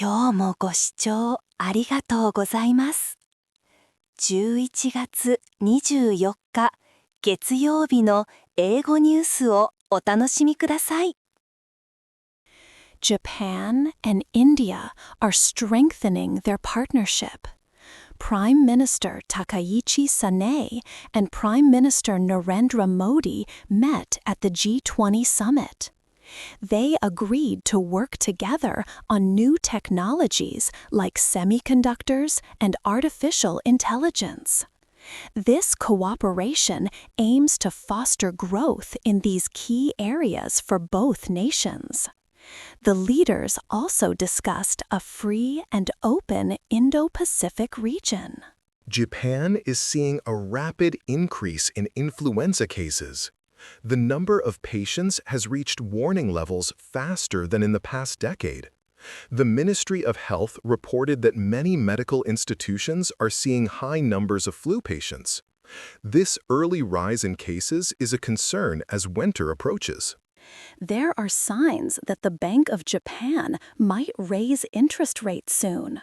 今日もご視聴ありがとうございます。11月24日月曜日の英語ニュースをお楽しみください。Japan and India are strengthening their partnership. Prime Minister Takaichi Sanae and Prime Minister Narendra Modi met at the G20 summit. They agreed to work together on new technologies like semiconductors and artificial intelligence. This cooperation aims to foster growth in these key areas for both nations. The leaders also discussed a free and open Indo-Pacific region. Japan is seeing a rapid increase in influenza cases. The number of patients has reached warning levels faster than in the past decade. The Ministry of Health reported that many medical institutions are seeing high numbers of flu patients. This early rise in cases is a concern as winter approaches. There are signs that the Bank of Japan might raise interest rates soon.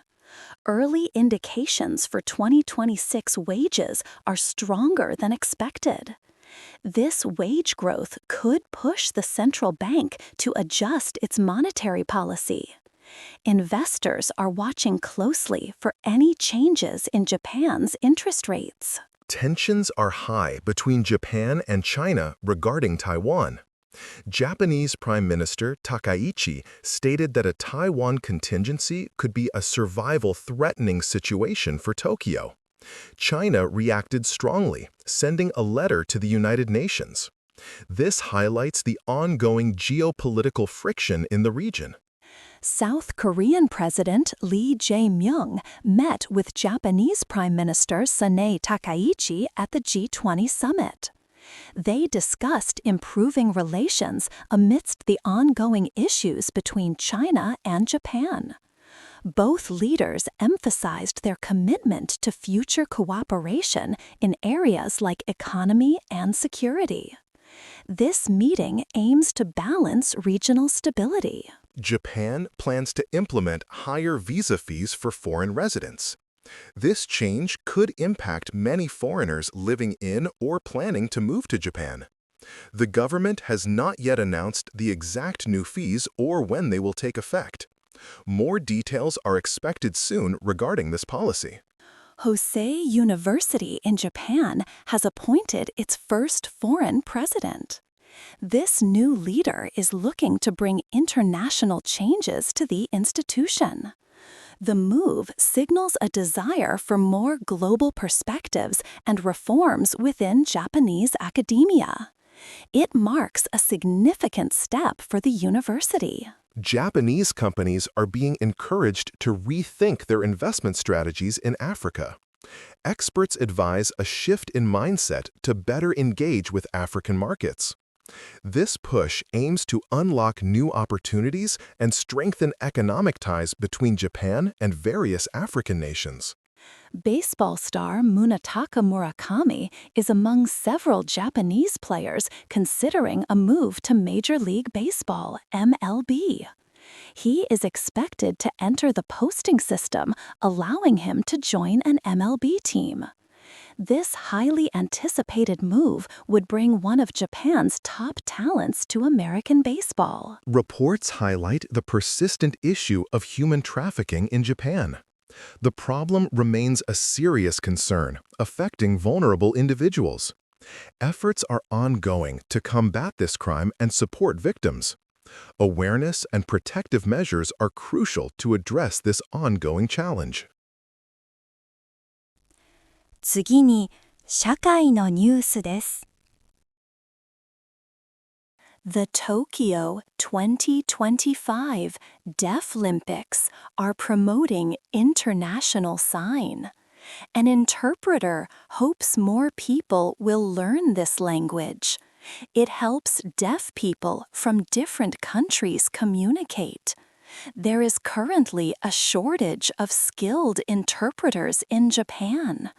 Early indications for 2026 wages are stronger than expected. This wage growth could push the central bank to adjust its monetary policy. Investors are watching closely for any changes in Japan's interest rates. Tensions are high between Japan and China regarding Taiwan. Japanese Prime Minister Takaichi stated that a Taiwan contingency could be a survival-threatening situation for Tokyo. China reacted strongly, sending a letter to the United Nations. This highlights the ongoing geopolitical friction in the region. South Korean President Lee Jae-myung met with Japanese Prime Minister Sanae Takaichi at the G20 summit. They discussed improving relations amidst the ongoing issues between China and Japan. Both leaders emphasized their commitment to future cooperation in areas like economy and security. This meeting aims to balance regional stability. Japan plans to implement higher visa fees for foreign residents. This change could impact many foreigners living in or planning to move to Japan. The government has not yet announced the exact new fees or when they will take effect. More details are expected soon regarding this policy. Hosei University in Japan has appointed its first foreign president. This new leader is looking to bring international changes to the institution. The move signals a desire for more global perspectives and reforms within Japanese academia. It marks a significant step for the university. Japanese companies are being encouraged to rethink their investment strategies in Africa. Experts advise a shift in mindset to better engage with African markets. This push aims to unlock new opportunities and strengthen economic ties between Japan and various African nations. Baseball star Munetaka Murakami is among several Japanese players considering a move to Major League Baseball, MLB. He is expected to enter the posting system, allowing him to join an MLB team. This highly anticipated move would bring one of Japan's top talents to American baseball. Reports highlight the persistent issue of human trafficking in Japan. The problem remains a serious concern, affecting vulnerable individuals. Efforts are ongoing to combat this crime and support victims. Awareness and protective measures are crucial to address this ongoing challenge. 次に、社会のニュースです。The Tokyo 2025 Deaflympics are promoting international sign. An interpreter hopes more people will learn this language. It helps deaf people from different countries communicate. There is currently a shortage of skilled interpreters in Japan.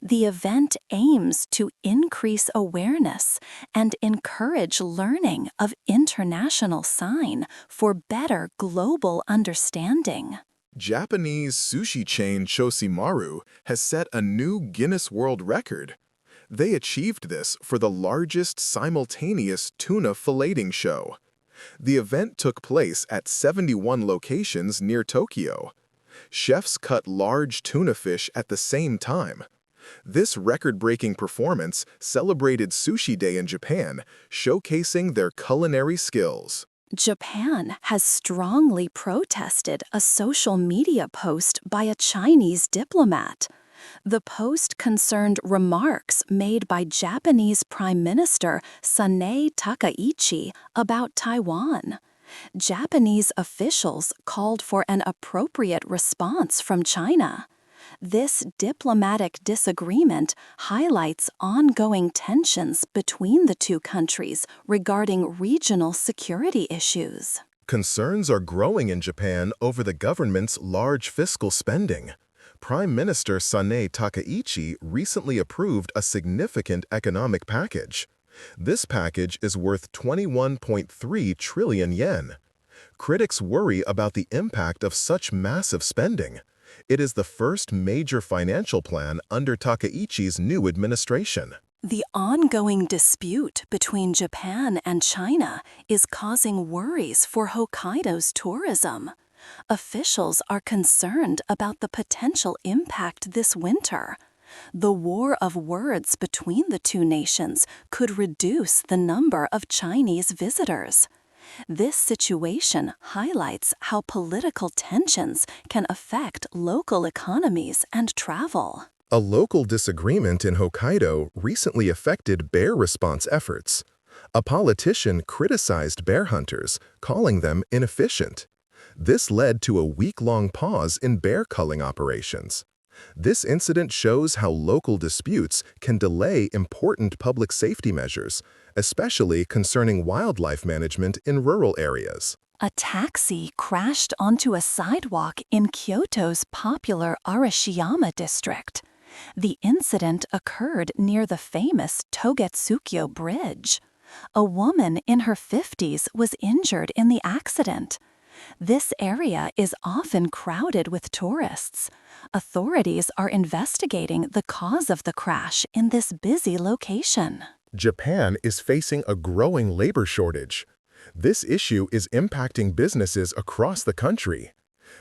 The event aims to increase awareness and encourage learning of international sign for better global understanding. Japanese sushi chain Chosimaru has set a new Guinness World Record. They achieved this for the largest simultaneous tuna filleting show. The event took place at 71 locations near Tokyo. Chefs cut large tuna fish at the same time. This record-breaking performance celebrated Sushi Day in Japan, showcasing their culinary skills. Japan has strongly protested a social media post by a Chinese diplomat. The post concerned remarks made by Japanese Prime Minister Sanae Takaichi about Taiwan. Japanese officials called for an appropriate response from China. This diplomatic disagreement highlights ongoing tensions between the two countries regarding regional security issues. Concerns are growing in Japan over the government's large fiscal spending. Prime Minister Sanae Takaichi recently approved a significant economic package. This package is worth 21.3 trillion yen. Critics worry about the impact of such massive spending. It is the first major financial plan under Takaichi's new administration. The ongoing dispute between Japan and China is causing worries for Hokkaido's tourism. Officials are concerned about the potential impact this winter. The war of words between the two nations could reduce the number of Chinese visitors. This situation highlights how political tensions can affect local economies and travel. A local disagreement in Hokkaido recently affected bear response efforts. A politician criticized bear hunters, calling them inefficient. This led to a week-long pause in bear culling operations. This incident shows how local disputes can delay important public safety measures, especially concerning wildlife management in rural areas. A taxi crashed onto a sidewalk in Kyoto's popular Arashiyama district. The incident occurred near the famous Togetsukyo Bridge. A woman in her 50s was injured in the accident. This area is often crowded with tourists. Authorities are investigating the cause of the crash in this busy location. Japan is facing a growing labor shortage. This issue is impacting businesses across the country.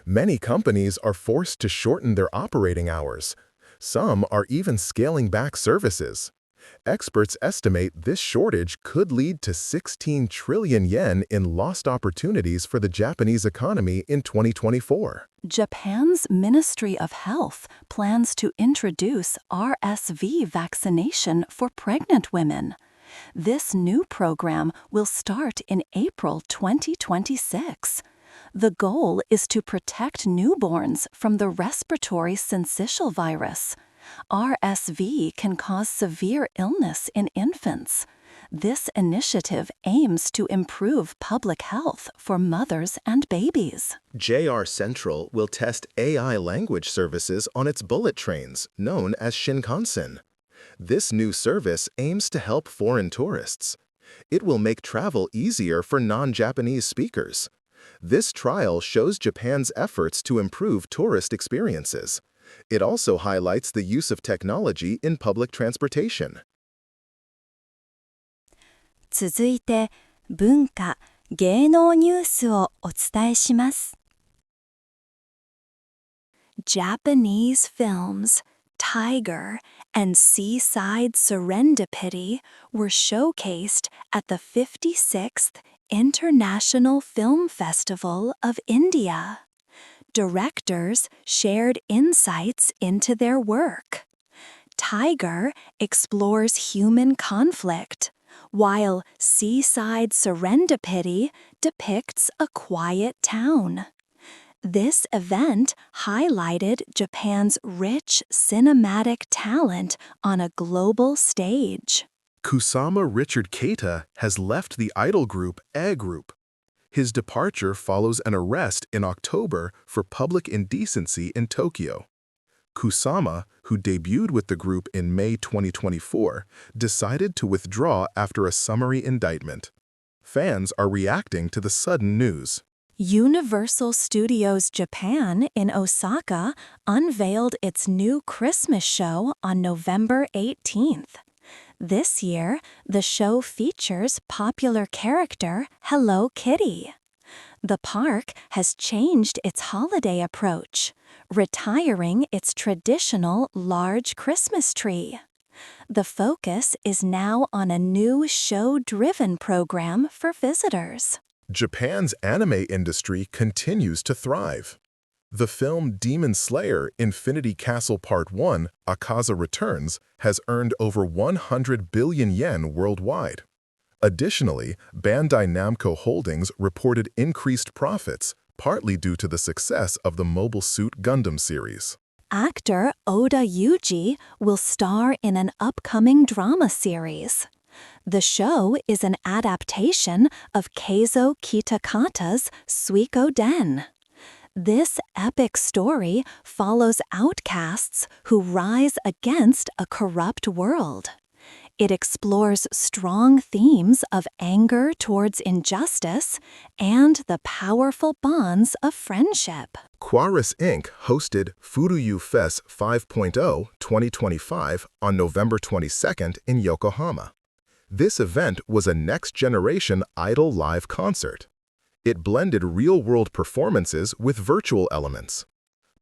Many companies are forced to shorten their operating hours. Some are even scaling back services. Experts estimate this shortage could lead to 16 trillion yen in lost opportunities for the Japanese economy in 2024. Japan's Ministry of Health plans to introduce RSV vaccination for pregnant women. This new program will start in April 2026. The goal is to protect newborns from the respiratory syncytial virus. RSV can cause severe illness in infants. This initiative aims to improve public health for mothers and babies. JR Central will test AI language services on its bullet trains, known as Shinkansen. This new service aims to help foreign tourists. It will make travel easier for non-Japanese speakers. This trial shows Japan's efforts to improve tourist experiences. It also highlights the use of technology in public transportation. 続いて、文化・芸能ニュースをお伝えします。Japanese films Tiger and Seaside Serendipity were showcased at the 56th International Film Festival of India. Directors shared insights into their work. Tiger explores human conflict, while Seaside Serendipity depicts a quiet town. This event highlighted Japan's rich cinematic talent on a global stage. Kusama Richard Keita has left the idol group A Group. His departure follows an arrest in October for public indecency in Tokyo. Kusama, who debuted with the group in May 2024, decided to withdraw after a summary indictment. Fans are reacting to the sudden news. Universal Studios Japan in Osaka unveiled its new Christmas show on November 18th. This year, the show features popular character Hello Kitty. The park has changed its holiday approach, retiring its traditional large Christmas tree. The focus is now on a new show-driven program for visitors. Japan's anime industry continues to thrive. The film Demon Slayer Infinity Castle Part 1, Akaza Returns, has earned over 100 billion yen worldwide. Additionally, Bandai Namco Holdings reported increased profits, partly due to the success of the Mobile Suit Gundam series. Actor Oda Yuji will star in an upcoming drama series. The show is an adaptation of Keizo Kitakata's Suiko Den. This epic story follows outcasts who rise against a corrupt world. It explores strong themes of anger towards injustice and the powerful bonds of friendship. Quaris Inc. hosted Furuyu Fest 5.0 2025 on November 22nd in Yokohama. This event was a next-generation idol live concert. It blended real-world performances with virtual elements.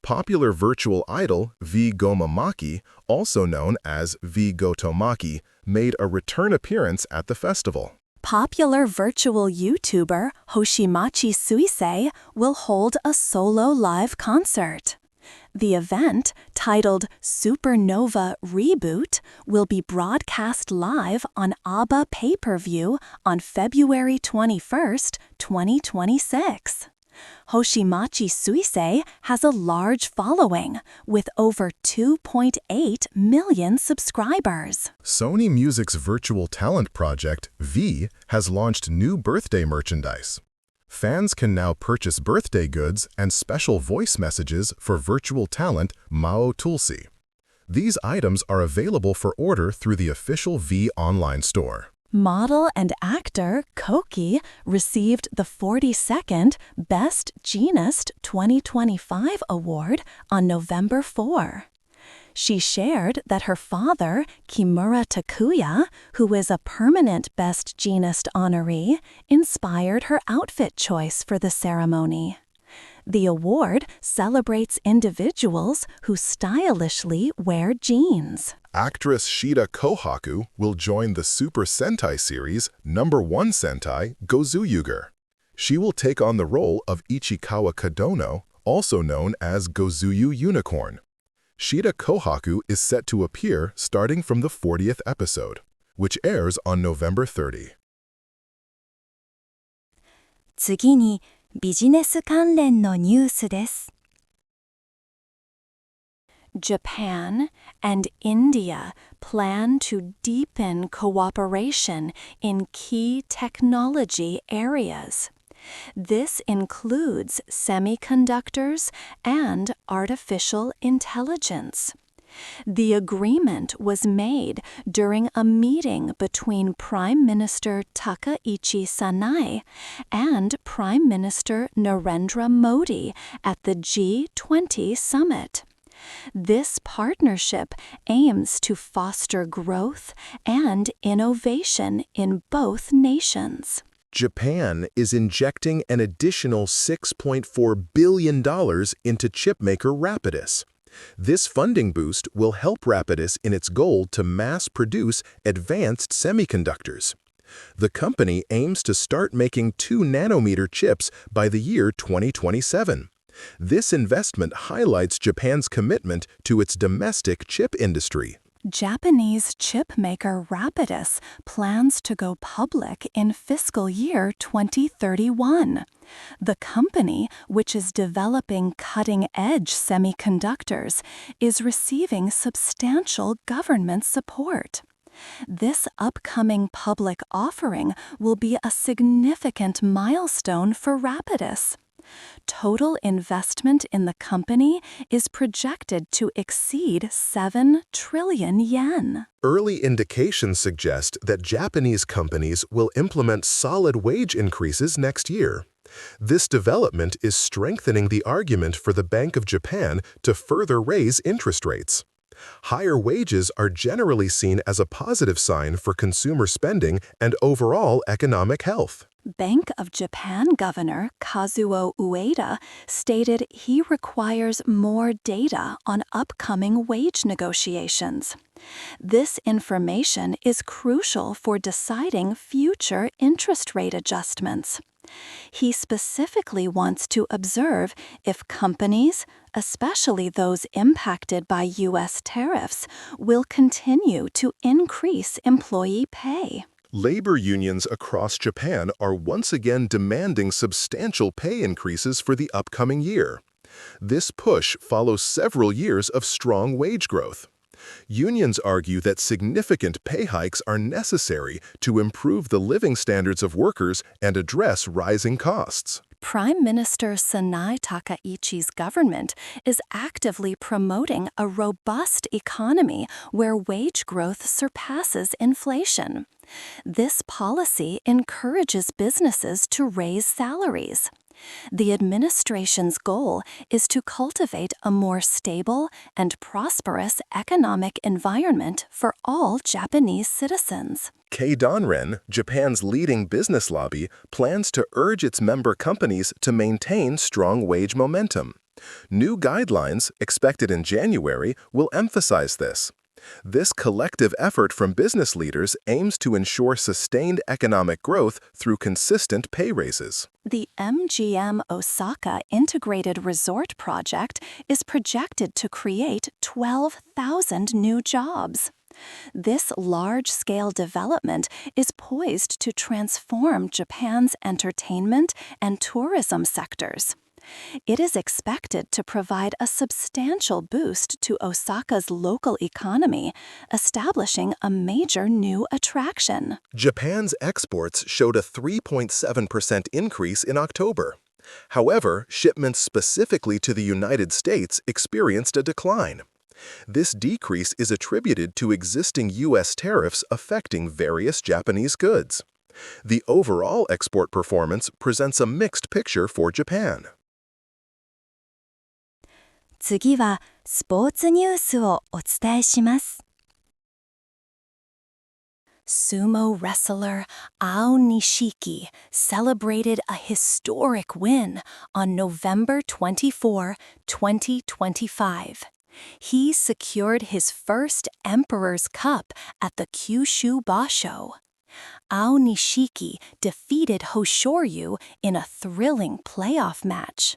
Popular virtual idol V Gomamaki, also known as V Gotomaki, made a return appearance at the festival. Popular virtual YouTuber Hoshimachi Suisei will hold a solo live concert. The event, titled Supernova Reboot, will be broadcast live on ABBA pay-per-view on February 21st, 2026. Hoshimachi Suisei has a large following, with over 2.8 million subscribers. Sony Music's virtual talent project, V, has launched new birthday merchandise. Fans can now purchase birthday goods and special voice messages for virtual talent Mao Tulsi. These items are available for order through the official V online store. Model and actor Koki received the 42nd Best Jeanist 2025 award on November 4. She shared that her father, Kimura Takuya, who is a permanent Best Jeanist honoree, inspired her outfit choice for the ceremony. The award celebrates individuals who stylishly wear jeans. Actress Shida Kohaku will join the Super Sentai series #1 Sentai Gozuyuger. She will take on the role of Ichikawa Kadono, also known as Gozuyu Unicorn. Shida Kohaku is set to appear starting from the 40th episode, which airs on November 30. 次にビジネス関連のニュースです。Japan and India plan to deepen cooperation in key technology areas. This includes semiconductors and artificial intelligence. The agreement was made during a meeting between Prime Minister Takaichi Sanae and Prime Minister Narendra Modi at the G20 summit. This partnership aims to foster growth and innovation in both nations. Japan is injecting an additional $6.4 billion into chipmaker Rapidus. This funding boost will help Rapidus in its goal to mass-produce advanced semiconductors. The company aims to start making 2-nanometer chips by the year 2027. This investment highlights Japan's commitment to its domestic chip industry. Japanese chipmaker Rapidus plans to go public in fiscal year 2031. The company, which is developing cutting-edge semiconductors, is receiving substantial government support. This upcoming public offering will be a significant milestone for Rapidus. Total investment in the company is projected to exceed 7 trillion yen. Early indications suggest that Japanese companies will implement solid wage increases next year. This development is strengthening the argument for the Bank of Japan to further raise interest rates. Higher wages are generally seen as a positive sign for consumer spending and overall economic health. Bank of Japan Governor Kazuo Ueda stated he requires more data on upcoming wage negotiations. This information is crucial for deciding future interest rate adjustments. He specifically wants to observe if companies, especially those impacted by U.S. tariffs, will continue to increase employee pay. Labor unions across Japan are once again demanding substantial pay increases for the upcoming year. This push follows several years of strong wage growth. Unions argue that significant pay hikes are necessary to improve the living standards of workers and address rising costs. Prime Minister Sanae Takaichi's government is actively promoting a robust economy where wage growth surpasses inflation. This policy encourages businesses to raise salaries. The administration's goal is to cultivate a more stable and prosperous economic environment for all Japanese citizens. Keidanren, Japan's leading business lobby, plans to urge its member companies to maintain strong wage momentum. New guidelines, expected in January, will emphasize this. This collective effort from business leaders aims to ensure sustained economic growth through consistent pay raises. The MGM Osaka Integrated Resort Project is projected to create 12,000 new jobs. This large-scale development is poised to transform Japan's entertainment and tourism sectors. It is expected to provide a substantial boost to Osaka's local economy, establishing a major new attraction. Japan's exports showed a 3.7% increase in October. However, shipments specifically to the United States experienced a decline. This decrease is attributed to existing U.S. tariffs affecting various Japanese goods. The overall export performance presents a mixed picture for Japan. 次はスポーツニュースをお伝えします。Sumo wrestler Ao Nishiki celebrated a historic win on November 24, 2025. He secured his first Emperor's Cup at the Kyushu Basho. Ao Nishiki defeated Hoshoryu in a thrilling playoff match.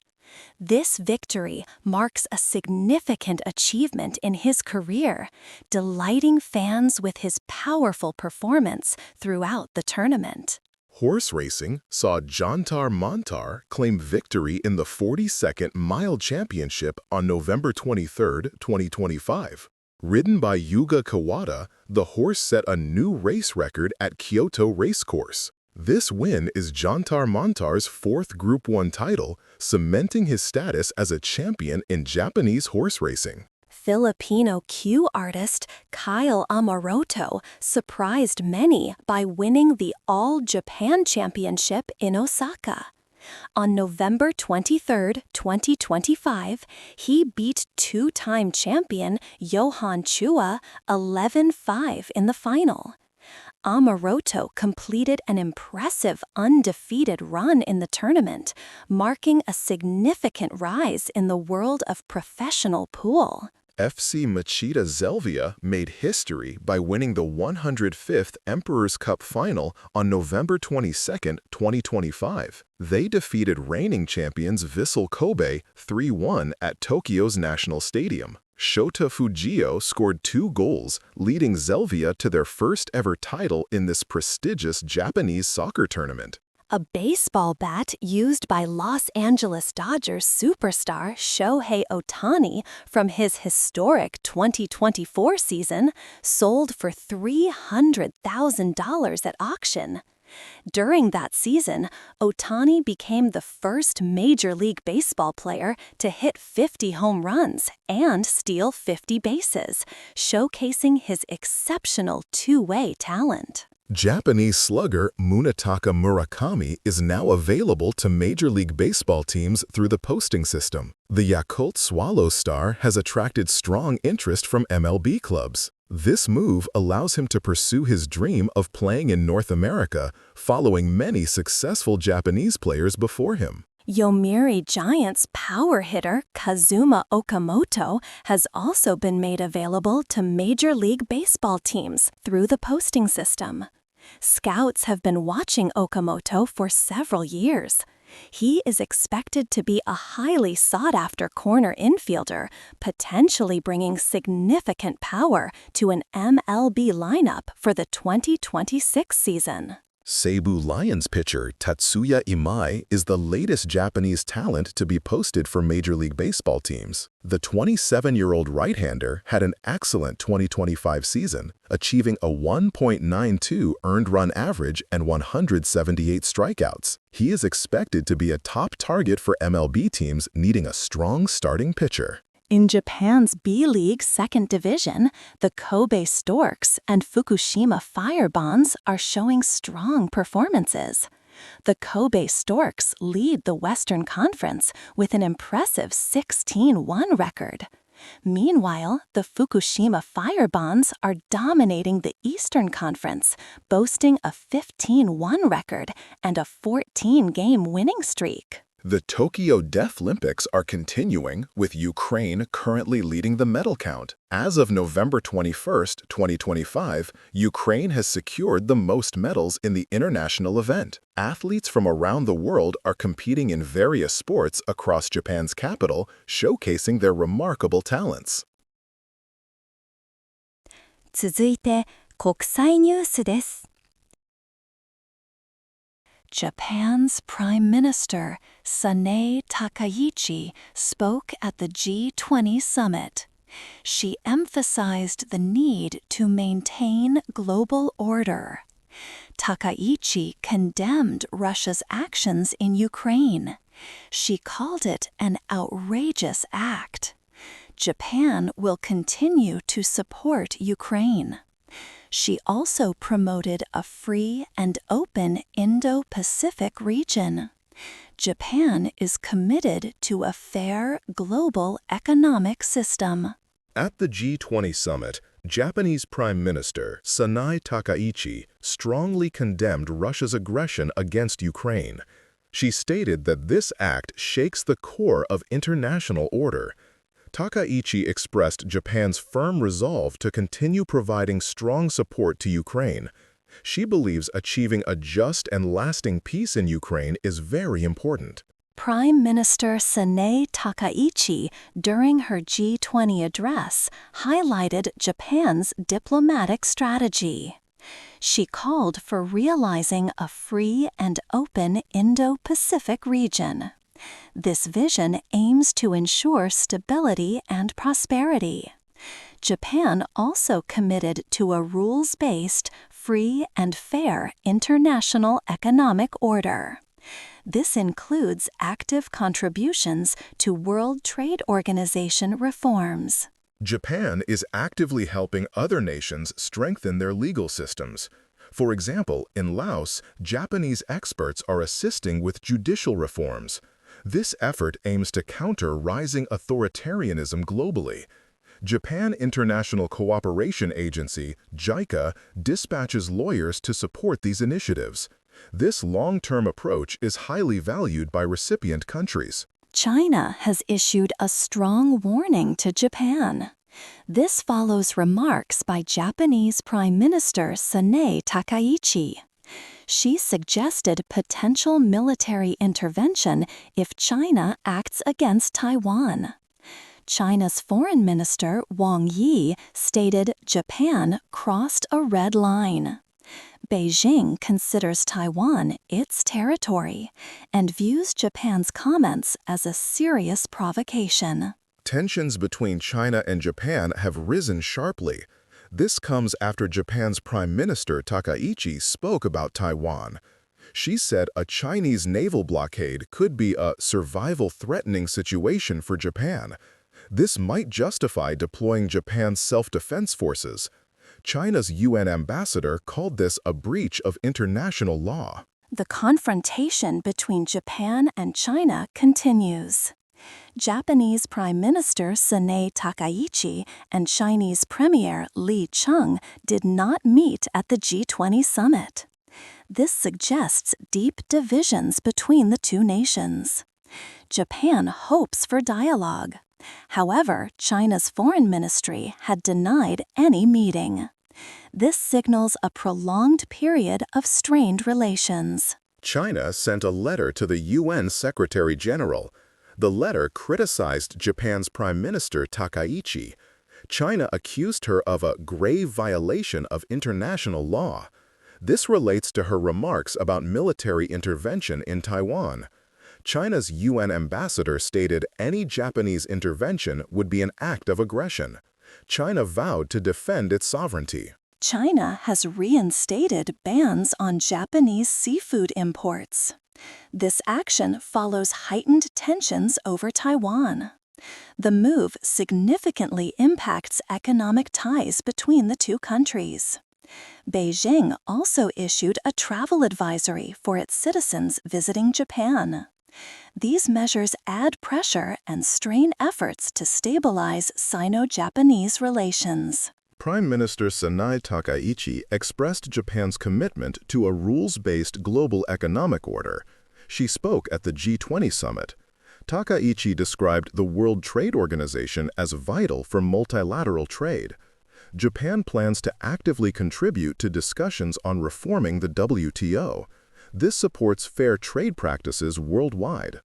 This victory marks a significant achievement in his career, delighting fans with his powerful performance throughout the tournament. Horse racing saw Jantar Montar claim victory in the 42nd Mile Championship on November 23, 2025. Ridden by Yuga Kawada, the horse set a new race record at Kyoto Racecourse. This win is Jantar Montar's fourth Group 1 title, cementing his status as a champion in Japanese horse racing. Filipino cue artist Kyle Amoroto surprised many by winning the All Japan Championship in Osaka. On November 23, 2025, he beat two-time champion Johan Chua 11-5 in the final. Amoroto completed an impressive undefeated run in the tournament, marking a significant rise in the world of professional pool. FC Machida Zelvia made history by winning the 105th Emperor's Cup final on November 22, 2025. They defeated reigning champions Vissel Kobe 3-1 at Tokyo's National Stadium. Shota Fujio scored 2 goals, leading Zelvia to their first-ever title in this prestigious Japanese soccer tournament. A baseball bat used by Los Angeles Dodgers superstar Shohei Ohtani from his historic 2024 season sold for $300,000 at auction. During that season, Ohtani became the first Major League Baseball player to hit 50 home runs and steal 50 bases, showcasing his exceptional two-way talent. Japanese slugger Munetaka Murakami is now available to Major League Baseball teams through the posting system. The Yakult Swallow star has attracted strong interest from MLB clubs. This move allows him to pursue his dream of playing in North America, following many successful Japanese players before him. Yomiuri Giants power hitter Kazuma Okamoto has also been made available to Major League Baseball teams through the posting system. Scouts have been watching Okamoto for several years. He is expected to be a highly sought-after corner infielder, potentially bringing significant power to an MLB lineup for the 2026 season. Seibu Lions pitcher Tatsuya Imai is the latest Japanese talent to be posted for Major League Baseball teams. The 27-year-old right-hander had an excellent 2025 season, achieving a 1.92 earned run average and 178 strikeouts. He is expected to be a top target for MLB teams needing a strong starting pitcher. In Japan's B-League Second Division, the Kobe Storks and Fukushima Firebonds are showing strong performances. The Kobe Storks lead the Western Conference with an impressive 16-1 record. Meanwhile, the Fukushima Firebonds are dominating the Eastern Conference, boasting a 15-1 record and a 14-game winning streak. The Tokyo Deaf Olympics are continuing, with Ukraine currently leading the medal count. As of November 21, 2025, Ukraine has secured the most medals in the international event. Athletes from around the world are competing in various sports across Japan's capital, showcasing their remarkable talents. 続いて、国際ニュースです。Japan's Prime Minister Sanae Takaichi spoke at the G20 summit. She emphasized the need to maintain global order. Takaichi condemned Russia's actions in Ukraine. She called it an outrageous act. Japan will continue to support Ukraine. She also promoted a free and open Indo-Pacific region. Japan is committed to a fair global economic system. At the G20 summit, Japanese Prime Minister Sanae Takaichi strongly condemned Russia's aggression against Ukraine. She stated that this act shakes the core of international order. Takaichi expressed Japan's firm resolve to continue providing strong support to Ukraine. She believes achieving a just and lasting peace in Ukraine is very important. Prime Minister Sanae Takaichi, during her G20 address, highlighted Japan's diplomatic strategy. She called for realizing a free and open Indo-Pacific region. This vision aims to ensure stability and prosperity. Japan also committed to a rules-based, free and fair international economic order. This includes active contributions to World Trade Organization reforms. Japan is actively helping other nations strengthen their legal systems. For example, in Laos, Japanese experts are assisting with judicial reforms. This effort aims to counter rising authoritarianism globally. Japan International Cooperation Agency, JICA, dispatches lawyers to support these initiatives. This long-term approach is highly valued by recipient countries. China has issued a strong warning to Japan. This follows remarks by Japanese Prime Minister Sanae Takaichi. She suggested potential military intervention if China acts against Taiwan. China's Foreign Minister Wang Yi stated Japan crossed a red line. Beijing considers Taiwan its territory and views Japan's comments as a serious provocation. Tensions between China and Japan have risen sharply. This comes after Japan's Prime Minister Takaichi spoke about Taiwan. She said a Chinese naval blockade could be a survival-threatening situation for Japan. This might justify deploying Japan's self-defense forces. China's UN ambassador called this a breach of international law. The confrontation between Japan and China continues. Japanese Prime Minister Sanae Takaichi and Chinese Premier Li Cheng did not meet at the G20 summit. This suggests deep divisions between the two nations. Japan hopes for dialogue. However, China's foreign ministry had denied any meeting. This signals a prolonged period of strained relations. China sent a letter to the UN Secretary General. The letter criticized Japan's Prime Minister Takaichi. China accused her of a grave violation of international law. This relates to her remarks about military intervention in Taiwan. China's UN ambassador stated any Japanese intervention would be an act of aggression. China vowed to defend its sovereignty. China has reinstated bans on Japanese seafood imports. This action follows heightened tensions over Taiwan. The move significantly impacts economic ties between the two countries. Beijing also issued a travel advisory for its citizens visiting Japan. These measures add pressure and strain efforts to stabilize Sino-Japanese relations. Prime Minister Sanae Takaichi expressed Japan's commitment to a rules-based global economic order. She spoke at the G20 summit. Takaichi described the World Trade Organization as vital for multilateral trade. Japan plans to actively contribute to discussions on reforming the WTO. This supports fair trade practices worldwide.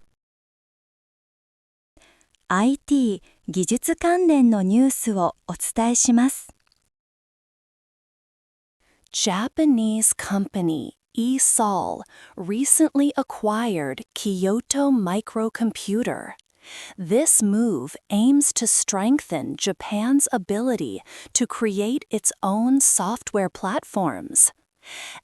IT 技術関連のニュースをお伝えします。Japanese company eSol recently acquired Kyoto Microcomputer. This move aims to strengthen Japan's ability to create its own software platforms.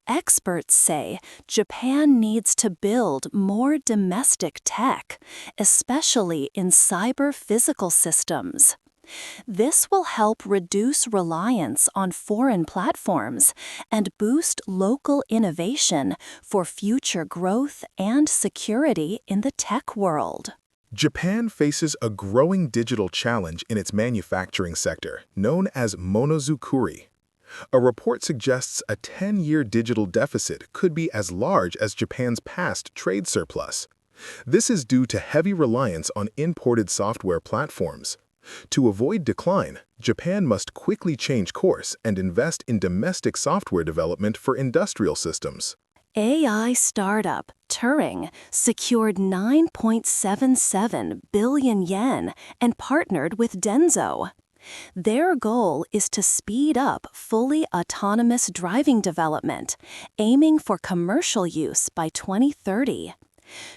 Experts say Japan needs to build more domestic tech, especially in cyber-physical systems. This will help reduce reliance on foreign platforms and boost local innovation for future growth and security in the tech world. Japan faces a growing digital challenge in its manufacturing sector, known as monozukuri. A report suggests a 10-year digital deficit could be as large as Japan's past trade surplus. This is due to heavy reliance on imported software platforms. To avoid decline, Japan must quickly change course and invest in domestic software development for industrial systems. AI startup Turing secured 9.77 billion yen and partnered with Denso. Their goal is to speed up fully autonomous driving development, aiming for commercial use by 2030.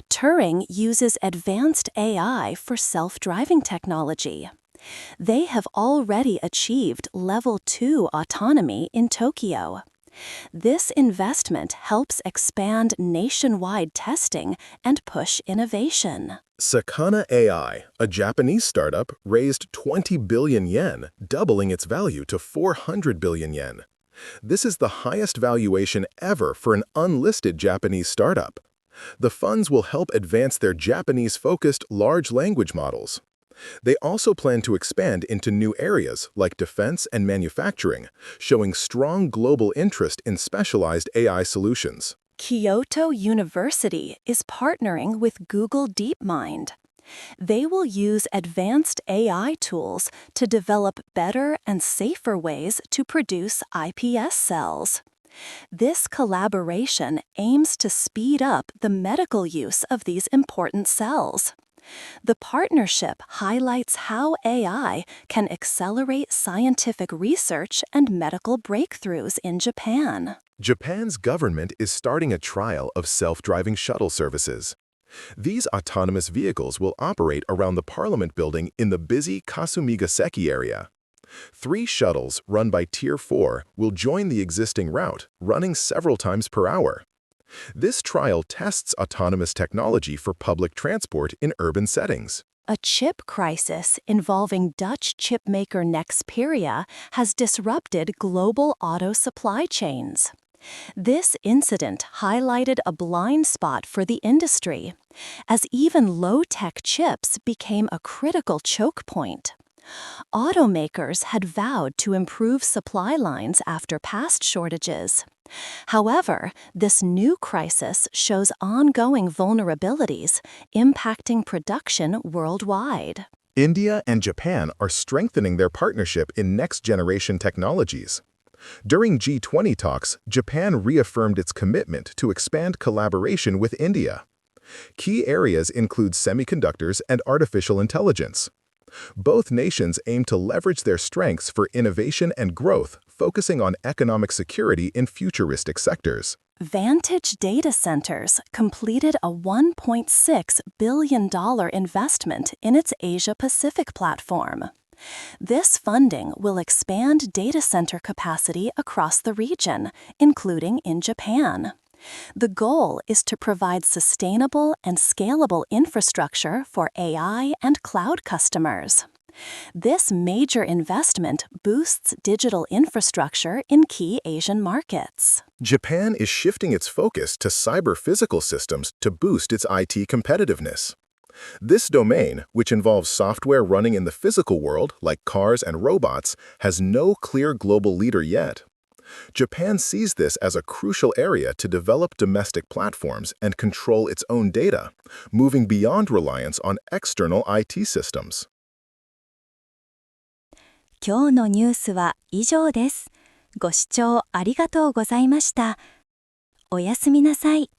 Turing uses advanced AI for self-driving technology. They have already achieved Level 2 autonomy in Tokyo. This investment helps expand nationwide testing and push innovation. Sakana AI, a Japanese startup, raised 20 billion yen, doubling its value to 400 billion yen. This is the highest valuation ever for an unlisted Japanese startup. The funds will help advance their Japanese-focused large language models. They also plan to expand into new areas like defense and manufacturing, showing strong global interest in specialized AI solutions. Kyoto University is partnering with Google DeepMind. They will use advanced AI tools to develop better and safer ways to produce iPS cells. This collaboration aims to speed up the medical use of these important cells. The partnership highlights how AI can accelerate scientific research and medical breakthroughs in Japan. Japan's government is starting a trial of self-driving shuttle services. These autonomous vehicles will operate around the Parliament building in the busy Kasumigaseki area. 3 shuttles run by Tier 4 will join the existing route, running several times per hour. This trial tests autonomous technology for public transport in urban settings. A chip crisis involving Dutch chipmaker Nexperia has disrupted global auto supply chains. This incident highlighted a blind spot for the industry, as even low-tech chips became a critical choke point. Automakers had vowed to improve supply lines after past shortages. However, this new crisis shows ongoing vulnerabilities impacting production worldwide. India and Japan are strengthening their partnership in next-generation technologies. During G20 talks, Japan reaffirmed its commitment to expand collaboration with India. Key areas include semiconductors and artificial intelligence. Both nations aim to leverage their strengths for innovation and growth, focusing on economic security in futuristic sectors. Vantage Data Centers completed a $1.6 billion investment in its Asia-Pacific platform. This funding will expand data center capacity across the region, including in Japan. The goal is to provide sustainable and scalable infrastructure for AI and cloud customers. This major investment boosts digital infrastructure in key Asian markets. Japan is shifting its focus to cyber-physical systems to boost its IT competitiveness. This domain, which involves software running in the physical world, like cars and robots, has no clear global leader yet. Japan sees this as a crucial area to develop domestic platforms and control its own data, moving beyond reliance on external IT systems. 今日のニュースは以上です。ご視聴ありがとうございました。おやすみなさい。